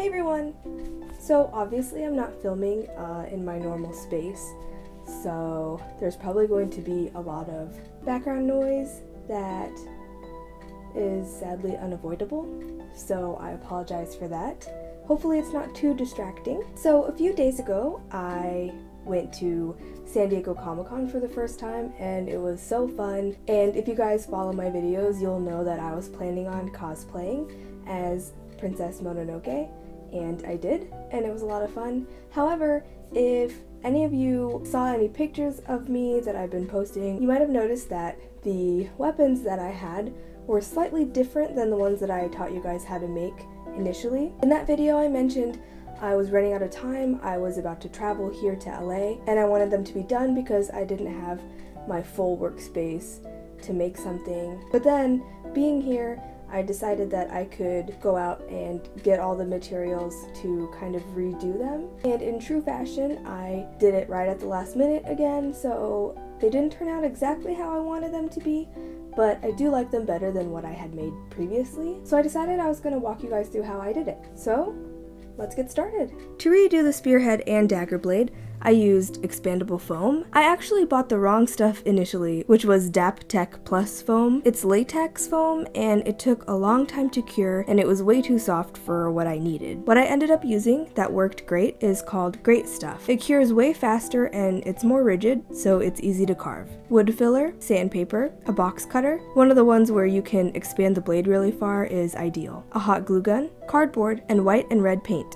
Hey everyone! So obviously I'm not filming in my normal space, so there's probably going to be a lot of background noise that is sadly unavoidable, so I apologize for that. Hopefully it's not too distracting. So a few days ago I went to San Diego Comic-Con for the first time and it was so fun, and if you guys follow my videos you'll know that I was planning on cosplaying as Princess Mononoke, and I did, and it was a lot of fun. However, if any of you saw any pictures of me that I've been posting, you might have noticed that the weapons that I had were slightly different than the ones that I taught you guys how to make initially. In that video I mentioned I was running out of time, I was about to travel here to LA, and I wanted them to be done because I didn't have my full workspace to make something. But then, being here, I decided that I could go out and get all the materials to kind of redo them. And in true fashion, I did it right at the last minute again, so they didn't turn out exactly how I wanted them to be, but I do like them better than what I had made previously. So I decided I was going to walk you guys through how I did it. So let's get started. To redo the spearhead and dagger blade, I used expandable foam. I actually bought the wrong stuff initially, which was DAP Tech Plus foam. It's latex foam, and it took a long time to cure, and it was way too soft for what I needed. What I ended up using that worked great is called Great Stuff. It cures way faster and it's more rigid, so it's easy to carve. Wood filler, sandpaper, a box cutter. One of the ones where you can expand the blade really far is ideal. A hot glue gun, cardboard, and white and red paint.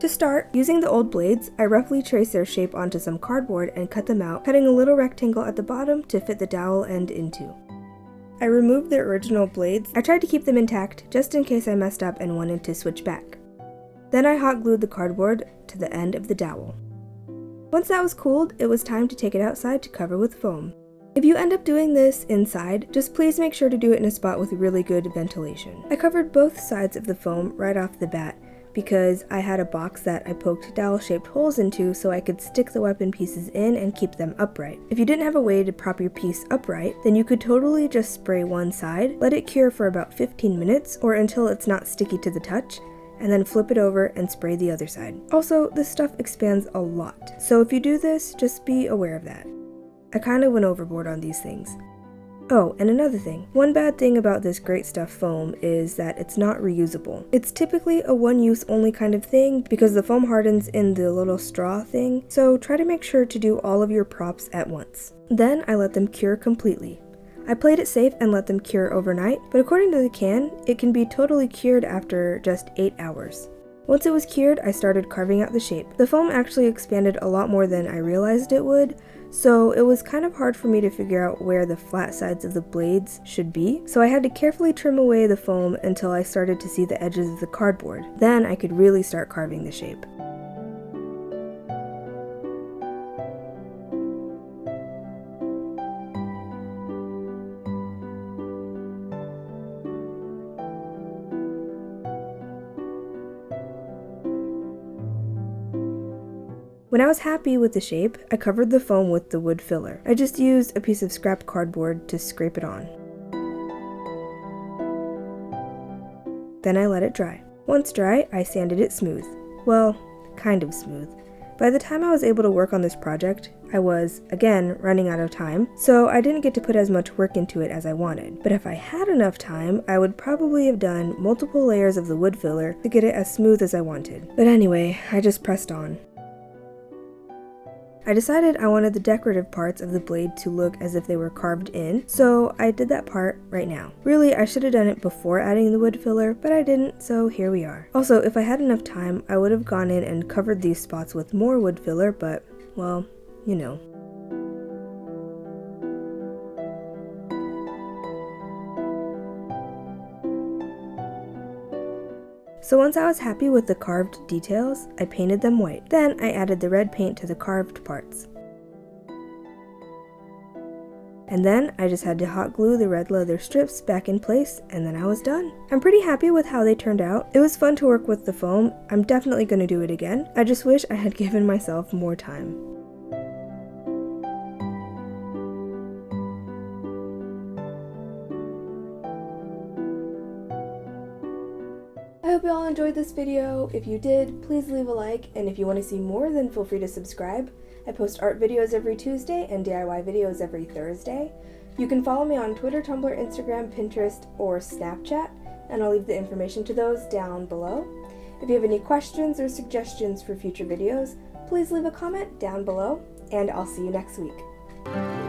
To start, using the old blades, I roughly traced their shape onto some cardboard and cut them out, cutting a little rectangle at the bottom to fit the dowel end into. I removed the original blades. I tried to keep them intact just in case I messed up and wanted to switch back. Then I hot glued the cardboard to the end of the dowel. Once that was cooled, it was time to take it outside to cover with foam. If you end up doing this inside, just please make sure to do it in a spot with really good ventilation. I covered both sides of the foam right off the bat, because I had a box that I poked dowel-shaped holes into so I could stick the weapon pieces in and keep them upright. If you didn't have a way to prop your piece upright, then you could totally just spray one side, let it cure for about 15 minutes or until it's not sticky to the touch, and then flip it over and spray the other side. Also, this stuff expands a lot, so if you do this, just be aware of that. I kinda went overboard on these things. Oh, and another thing. One bad thing about this Great Stuff foam is that it's not reusable. It's typically a one-use only kind of thing because the foam hardens in the little straw thing, so try to make sure to do all of your props at once. Then I let them cure completely. I played it safe and let them cure overnight, but according to the can, it can be totally cured after just 8 hours. Once it was cured, I started carving out the shape. The foam actually expanded a lot more than I realized it would, so it was kind of hard for me to figure out where the flat sides of the blades should be, so I had to carefully trim away the foam until I started to see the edges of the cardboard. Then I could really start carving the shape. When I was happy with the shape, I covered the foam with the wood filler. I just used a piece of scrap cardboard to scrape it on. Then I let it dry. Once dry, I sanded it smooth. Well, kind of smooth. By the time I was able to work on this project, I was, again, running out of time, so I didn't get to put as much work into it as I wanted. But if I had enough time, I would probably have done multiple layers of the wood filler to get it as smooth as I wanted. But anyway, I just pressed on. I decided I wanted the decorative parts of the blade to look as if they were carved in, so I did that part right now. Really, I should have done it before adding the wood filler, but I didn't, so here we are. Also, if I had enough time, I would have gone in and covered these spots with more wood filler, but, well, you know. So once I was happy with the carved details, I painted them white. Then I added the red paint to the carved parts. And then I just had to hot glue the red leather strips back in place, and then I was done. I'm pretty happy with how they turned out. It was fun to work with the foam. I'm definitely going to do it again. I just wish I had given myself more time. I hope you all enjoyed this video. If you did, please leave a like, and if you want to see more, then feel free to subscribe. I post art videos every Tuesday and DIY videos every Thursday. You can follow me on Twitter, Tumblr, Instagram, Pinterest, or Snapchat, and I'll leave the information to those down below. If you have any questions or suggestions for future videos, please leave a comment down below, and I'll see you next week.